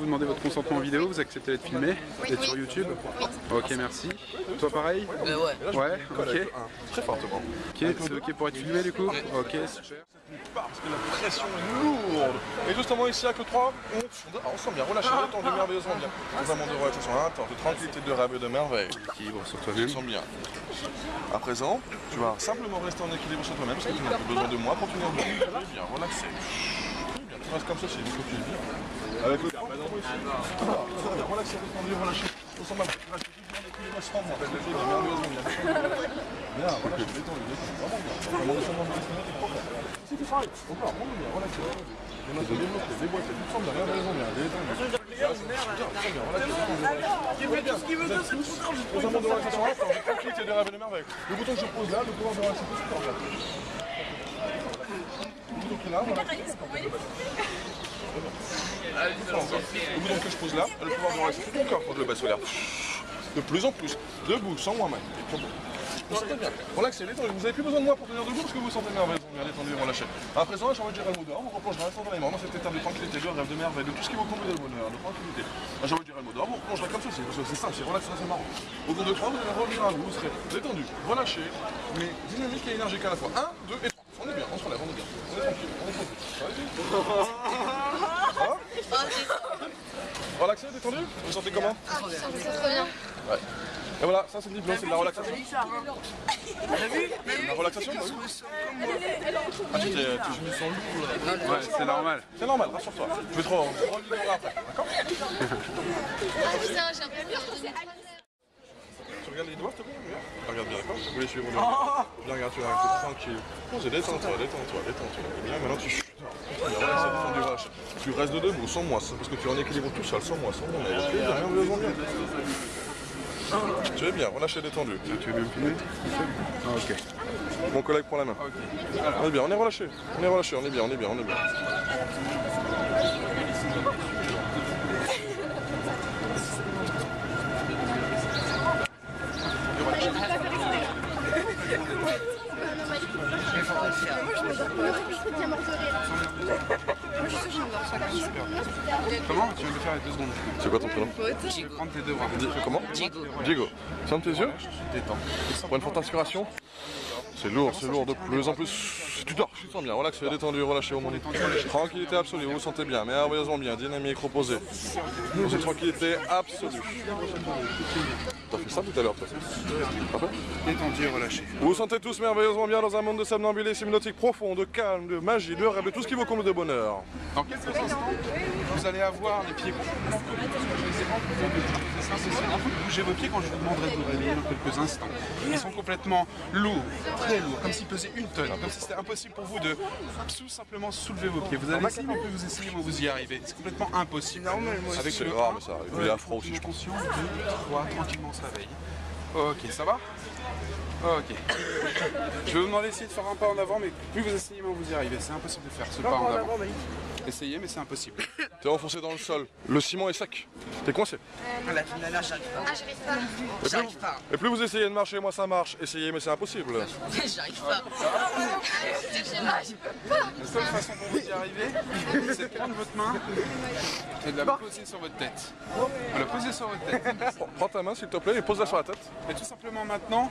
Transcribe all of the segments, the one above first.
vous demander votre consentement en vidéo, vous acceptez d'être filmé, d'être sur YouTube. Ok, merci. Toi pareil? Ouais. Ouais, ok. Très fortement. Ok, c'est ok pour être filmé du coup? Ok, super. Parce que la pression est lourde. Et justement ici avec le 3, on sent bien relâché, détendu merveilleusement bien. Dans un monde de relaxation intense, de tranquillité, de rêve et de merveille. Équilibre sur toi-même. Tu sens bien. À présent, tu vas simplement rester en équilibre sur toi-même parce que tu n'as plus besoin de moi pour tenir debout. Tu es bien relaxé. Bien, tu restes comme ça, c'est une fois que tu es bien. Avec le 3, relaxé, détendu, relâché. On sent mal. Relâché, bien équilibre sans moi. Avec le jeu de merveilleusement bien. Bien, relâché, détendu, vraiment bien. Vraiment descendre dans le progrès. Si tu travailles, encore, monte bien, relaxé. Les mains sont développées, déboîtées, tout semble bien, merveilleusement bien. Détendu. Tu fais tout ce qu'il veut, c'est tout le temps. Dans un monde de relaxation intense, de tranquillité, de rêve et de merveille. Le bouton que je pose là, le pouvoir de relaxation, c'est super bien. Le bouton qui est là, voilà. Le bouton que je pose là, le pouvoir de relaxation, tout ton corps quand je le baisse au l'air. De plus en plus, debout, sans moi-même. Vous sentez bien, relaxez, détendu. Vous n'avez plus besoin de moi pour tenir debout parce que vous vous sentez merveilleusement bien détendu et relâché. À présent, j'ai envie de dire le mot d'or, on replongera instantanément dans cet état de tranquillité, de rêve, de merveille, de tout ce qui vous comble de bonheur, de tranquillité. J'ai envie de dire le mot d'or, on replongera comme ceci, parce que c'est simple, c'est relaxé, c'est marrant. Au bout de 3, vous allez revenir à vous, vous serez détendu, relâché, mais dynamique et énergique à la fois. 1, 2 et 3. On est bien, on se relève, on est bien. On est tranquille, on est tranquille. Ça va? Relaxé, détendu? Vous vous sentez comment? C'est trop bien. Ouais. Et voilà, ça c'est le diplôme, c'est de la relaxation. T'as vu? La relaxation, bah oui. Ah, tu me sens lourd là. Ouais, c'est normal. C'est normal, rassure-toi. Je vais te revenir après, d'accord? Ah putain, j'ai un peu peur. Tu regardes les doigts, s'il te plaît? Regarde bien, d'accord? Vous voulez suivre mon doigt? Bien, regarde, tu vas tranquille. Détends-toi, détends-toi, détends-toi. Bien, maintenant tu chutes. Relax, détendu, relâche. Tu restes debout, sans moi, parce que tu es en équilibre tout seul, sans moi, sans mon aide. Tu es bien, merveilleusement bien. Tu es bien, relâché, détendu. Tu veux bien filmer? Ah, ok. Mon collègue prend la main. Ok. On est bien, on est relâché. On est relâché, on est bien, on est bien, on est bien. Comment? Tu viens de le faire il y a 2 secondes. C'est quoi ton prénom? Je vais prendre tes deux bras. Comment? Diego. Ferme tes yeux. Détends. Prends une forte inspiration. C'est lourd, de plus en plus. Tu dors, tu te sens bien, relaxé, détendu, relâché au monde. Tranquillité absolue, vous vous sentez bien, merveilleusement bien, dynamique, reposé. Dans une tranquillité absolue. T'as fait ça tout à l'heure, toi? Parfait. Détendu, relâché. Vous vous sentez tous merveilleusement bien dans un monde de somnambulisme hypnotique profond, de calme, de magie, de rêve, de tout ce qui vous comble de bonheur. Dans quelques instants, vous allez avoir les pieds complètement collés. C'est un peu bouger vos pieds quand je vous demanderai de vous réveiller dans quelques instants. Ils sont complètement lourds, très lourds, comme s'ils pesaient 1 tonne, comme si c'était impossible pour vous de tout simplement soulever vos pieds. Vous allez essayer, mais vous essayez, mais vous y arrivez. C'est complètement impossible. Avec C'est le rare, 1, mais ça arrive. Il est afro aussi, je pense. conscient, 2, 3, tranquillement on se réveille. Ok, ça va? Ok. Je vais vous demander d'essayer de faire un pas en avant, mais plus vous essayez, moins vous y arrivez. C'est impossible de faire ce pas en avant. Essayez, mais c'est impossible. T'es enfoncé dans le sol. Le ciment est sec. T'es coincé. Là, j'arrive pas. Ah, j'arrive pas. J'arrive pas. Et plus vous essayez de marcher, moi ça marche. Essayez, mais c'est impossible. J'arrive pas. La seule façon pour vous d'y arriver, c'est de prendre votre main et de la poser sur votre tête. De la poser sur votre tête. Prends ta main s'il te plaît et pose-la sur la tête. Et tout simplement maintenant,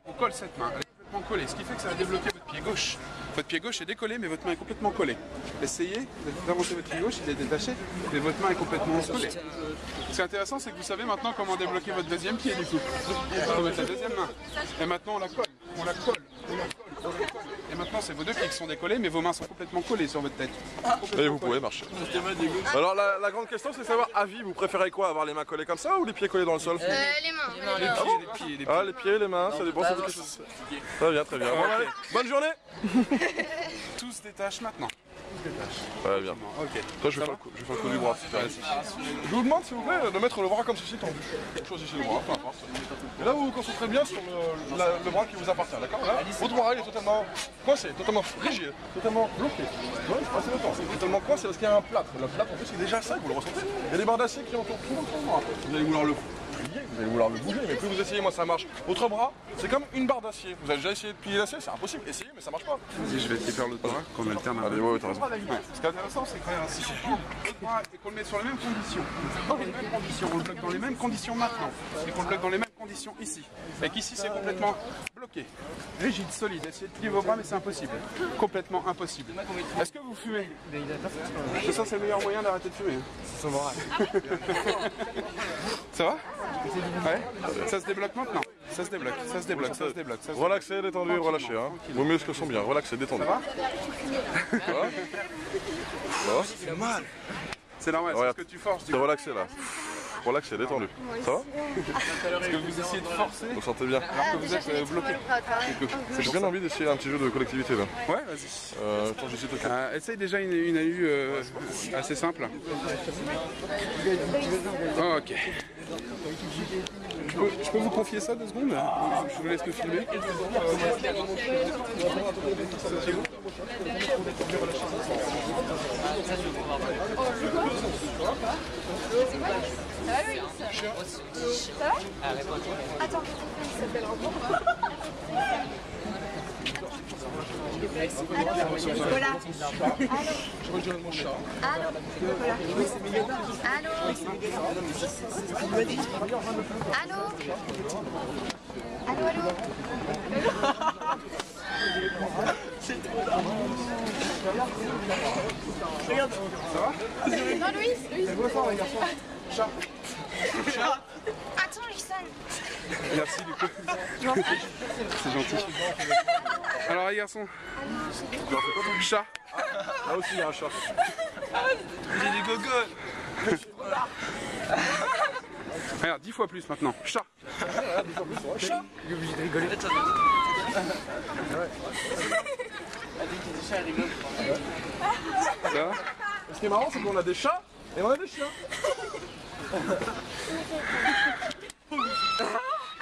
on colle cette main. Elle est complètement collée, ce qui fait que ça va débloquer votre pied gauche. Votre pied gauche est décollé, mais votre main est complètement collée. Essayez d'avancer votre pied gauche, il est détaché, mais votre main est complètement collée. Ce qui est intéressant, c'est que vous savez maintenant comment débloquer votre deuxième pied du coup. On va mettre la deuxième main. Et maintenant on la colle, on la colle, on la colle, on la colle. Et maintenant c'est vos deux pieds qui sont décollés, mais vos mains sont complètement collées sur votre tête. Et vous pouvez marcher. Alors la grande question c'est de savoir, à vie, vous préférez quoi? Avoir les mains collées comme ça ou les pieds collés dans le sol? Les mains. Les pieds. Ah, les pieds, les mains, ça dépend. Très bien, très bien. Bon, allez, bonne journée. Tout se détache maintenant. Ouais, bien. Ok. Toi, je vais faire le coup du bras. Je vous demande, s'il vous plaît, de mettre le bras comme ceci tendu. Choisissez le bras, peu importe. Et là, vous vous concentrez bien sur le bras qui vous appartient, d'accord? Là, votre bras, il est totalement coincé, totalement rigide, totalement bloqué. Ouais, passez le temps. C'est totalement coincé parce qu'il y a un plâtre. Le plâtre, en plus, il est déjà sec, vous le ressentez. Il y a des barres d'acier qui entourent tout votre bras. Vous allez vouloir le plier, vous allez vouloir le bouger, mais plus vous essayez, moi ça marche. Votre bras, c'est comme une barre d'acier. Vous avez déjà essayé de plier l'acier, c'est impossible. Essayez, mais ça marche pas. Si je vais te faire l'autre bras, qu'on alterne un peu. Allez, ouais, t'as raison. Ce qui est intéressant, c'est quand même si l'autre bras et qu'on le met sur les mêmes conditions. Dans les mêmes conditions, on le bloque dans les mêmes conditions maintenant. Et qu'on le bloque dans les mêmes conditions ici. Et qu'ici, c'est complètement bloqué. Rigide, solide. Essayez de plier vos bras, mais c'est impossible. Complètement impossible. Est-ce que vous fumez? C'est ça, c'est le meilleur moyen d'arrêter de fumer. Ça va? Ouais. Ça se débloque maintenant. Ça se débloque, ça se débloque, ça se débloque. Relaxez, détendu, relâchez. Hein. Vos muscles sont bien, relaxez, détendu. Ça va? Ça va? Ça va? C'est mal. C'est normal, c'est parce que tu forces. C'est relaxé là. Relaxez, détendu. Ça va? Parce que vous essayez de forcer. Vous sentez bien? Alors que vous êtes bloqué. J'ai bien envie d'essayer un petit jeu de collectivité là. Ouais, vas-y. Attends, j'essaie de te Essaye déjà une AU assez simple. Oh, ok. Je peux vous confier ça 2 secondes? Je vous laisse le filmer. Ça va, Louis? Ça va? Attends, il s'appelle Nicolas. Allô? Allô? Allô? Allô? Non, Louis? Attends, il sonne. Merci du coup. C'est gentil. Alors les garçons. Chat. Là aussi il y a un chat. J'ai des gogoles. Regarde, 10 fois plus maintenant. Chat. Chat. Il est obligé de rigoler. Ça va? Ce qui est marrant, c'est qu'on a des chats et on a des chiens.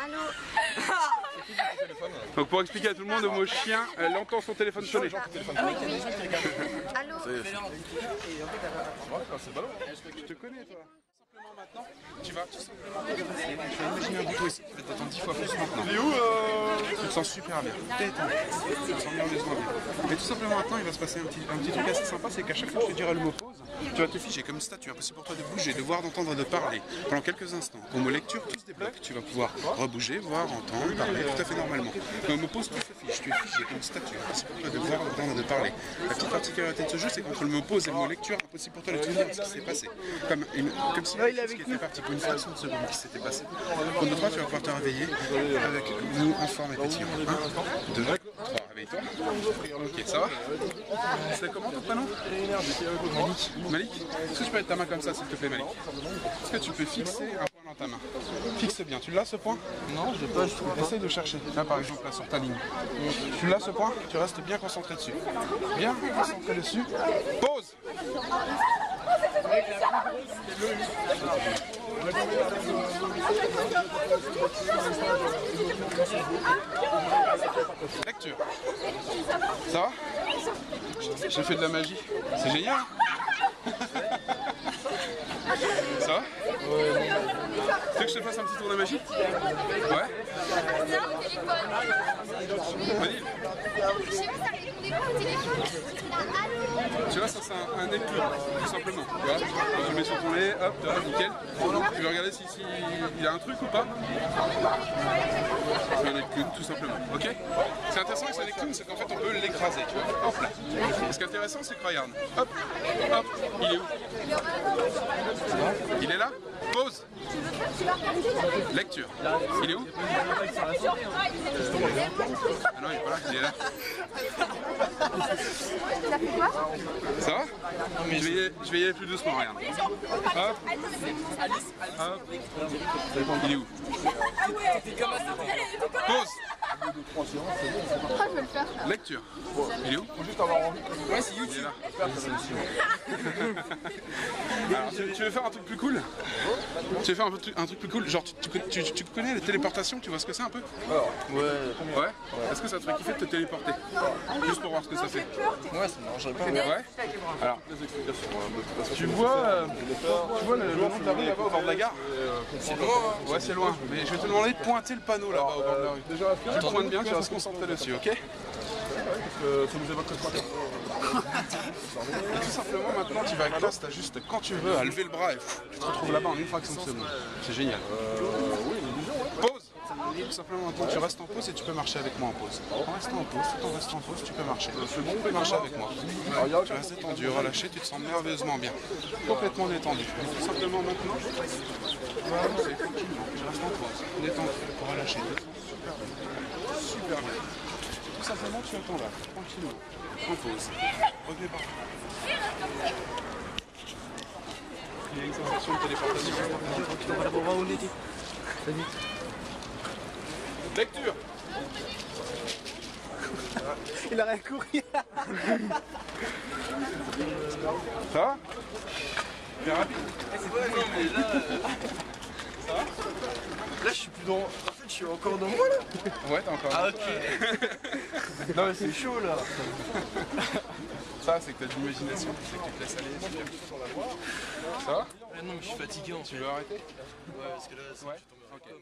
Allô? Donc pour expliquer à tout le monde, le mot chien, elle entend son téléphone sonner. Allô? C'est ballot. Je te connais toi. Simplement maintenant, tu vas tout simplement. Je vais imaginer un bouton ici. Tu vas t'attendre 10 fois plus maintenant. Il est où Tu te sens super bien. Détendu. Tu te sens bien, laisse-moi bien. Et tout simplement maintenant, il va se passer un petit truc assez sympa, c'est qu'à chaque fois que je te dirai le mot pause, tu vas te figer comme une statue. Impossible pour toi de bouger, de voir, d'entendre, de parler. Pendant quelques instants. Ton mot lecture, tout se débloque. Tu vas pouvoir rebouger, voir, entendre, parler tout à fait normalement. Mais au mot pause, tout se fige. Tu es figé comme une statue. Impossible pour toi de voir, d'entendre, de parler. La petite particularité de ce jeu, c'est qu'entre le mot pause et le mot lecture, impossible pour toi de te souvenir de ce qui s'est passé. Comme si ce qui était parti pour une fraction de seconde qui s'était passé. Compte de 3, tu vas pouvoir te réveiller avec nous en forme et pétillant. 1, 2, 3, réveille-toi. Ok, ça va? C'est comment ton prénom? Malik. Malik? Est-ce que tu peux mettre ta main comme ça, s'il te plaît, Malik? Est-ce que tu peux fixer un point dans ta main? Fixe bien. Tu l'as ce point? Non, je l'ai pas, je trouve pas. Essaye de chercher. Là, par exemple, là, sur ta ligne. Tu l'as ce point? Tu restes bien concentré dessus. Bien concentré dessus. Pause! Lecture. Ça va? J'ai fait de la magie. C'est génial. Ça va? Tu veux que je te fasse un petit tour de magie? Ouais? Vas-y. Tu vois, ça c'est un nez clown, tout simplement. Tu vois, tu le mets sur ton nez, hop, tu vois, nickel. Tu veux regarder si il a un truc ou pas? C'est un nez clown, tout simplement. Ok? C'est intéressant avec ce nez clown, c'est qu'en fait on peut l'écraser, tu vois. Hop là. Et ce qui est intéressant, c'est que regarde, hop, hop, il est où? Il est là? Pause. Lecture. Il est où? Ah non, il est pas là, il est là. Ça va? Je vais y aller plus doucement, regarde. Hop. Hop. Il est où? Pause. 2-3 séances, c'est bon, c'est Ah, je vais le faire. Là. Lecture. Il est où? faut juste avoir envie. Ouais, c'est YouTube. Alors, tu veux faire un truc plus cool? Tu veux faire un truc plus cool? Genre, tu connais la téléportation? Tu vois ce que c'est un peu? Alors, Ouais? Est-ce que ça te ferait kiffer de te téléporter? Juste pour voir ce que ça fait. Ouais, ça me dérangerait pas. Ouais? Alors, les explications, de toute façon, tu vois le nom de la rue là-bas au bord de la gare? C'est loin. Ouais, c'est loin. Mais je vais te demander de pointer le panneau là-bas au bord de la rue. déjà, Tu le pointes bien, tu vas se concentrer dessus, ok? ça nous évoque quoi? Et tout simplement, maintenant, tu vas avec classe, t'as juste, quand tu veux, à lever le bras et tu te retrouves là-bas en une fraction de seconde. C'est génial. Oui, une illusion, ouais. Pause! Tout simplement, maintenant, tu restes en pause et tu peux marcher avec moi en pause. En restant en pause, tout en restant en pause, tu peux marcher. Tu peux marcher avec moi. Tu restes détendu, relâché, tu te sens merveilleusement bien. Complètement détendu. Tout simplement, maintenant, tu vas avancer tranquillement. Tu restes en pause, détendu, relâché. Super bien. Super bien. Tout simplement, tu attends là, tranquillement, en pause. Revenez par là. Il y a une sensation de téléportation. On va d'abord voir où on était. Lecture. Il a rien couru. Ça va? T'es rapide? Ouais, non, mais là. Ça va? Là, je suis plus dans. En fait, je suis encore dans moi là. Ouais, t'es encore. Ah, ok. Non, mais c'est chaud là. Ça, c'est que t'as de l'imagination, c'est que tu te laisses aller. C'est bien. Ça va? Non, mais je suis fatigué en fait. Tu veux arrêter? Ouais, parce que là, c'est Ouais. je suis tombé dans la Ok. pomme.